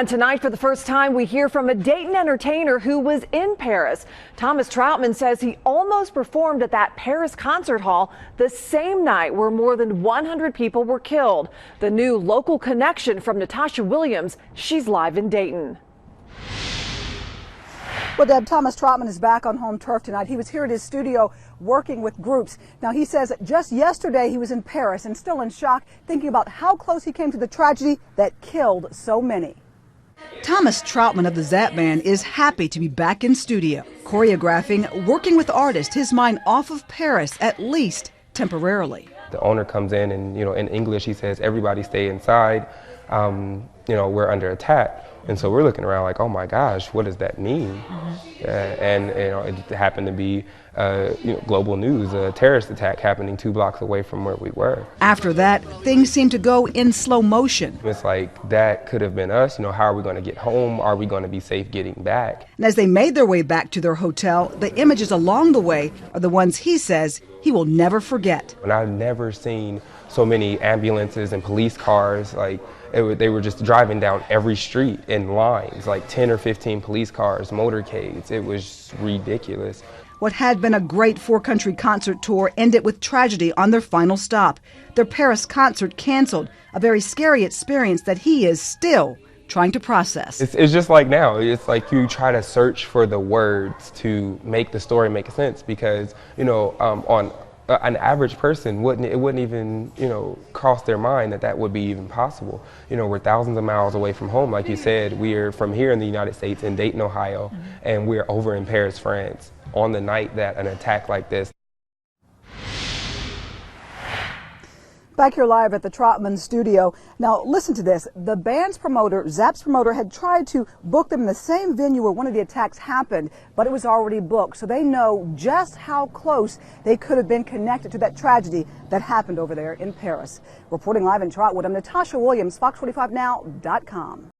And tonight, for the first time, we hear from a Dayton entertainer who was in Paris. Thomas Troutman says he almost performed at that Paris concert hall the same night where more than 100 people were killed. The new local connection from Natasha Williams. She's live in Dayton. Well, Deb, Thomas Troutman is back on home turf tonight. He was here at his studio working with groups. Now, he says just yesterday he was in Paris and still in shock, thinking about how close he came to the tragedy that killed so many. Thomas Troutman of the Zapp Band is happy to be back in studio, choreographing, working with artists, his mind off of Paris, at least temporarily. The owner comes in and, in English, he says, everybody stay inside. We're under attack. And so we're looking around like, oh my gosh, what does that mean? It happened to be global news, a terrorist attack happening 2 blocks away from where we were. After that, things seemed to go in slow motion. It's like, that could have been us. How are we going to get home? Are we going to be safe getting back? And as they made their way back to their hotel, the images along the way are the ones he says he will never forget. And I've never seen so many ambulances and police cars. They were just driving down every street in lines, like 10 or 15 police cars, motorcades. It was ridiculous. What had been a great 4-country concert tour ended with tragedy on their final stop. Their Paris concert canceled, a very scary experience that he is still trying to process. It's just like now. It's like you try to search for the words to make the story make sense because, on an average person wouldn't even cross their mind that would be even possible. We're thousands of miles away from home, like you said. We're from here in the United States in Dayton, Ohio, and we're over in Paris, France on the night that an attack like this. Back here live at the Troutman studio. Now listen to this. The band's promoter, Zapp's promoter, had tried to book them in the same venue where one of the attacks happened, but it was already booked. So they know just how close they could have been connected to that tragedy that happened over there in Paris. Reporting live in Trotwood, I'm Natasha Williams, Fox45Now.com.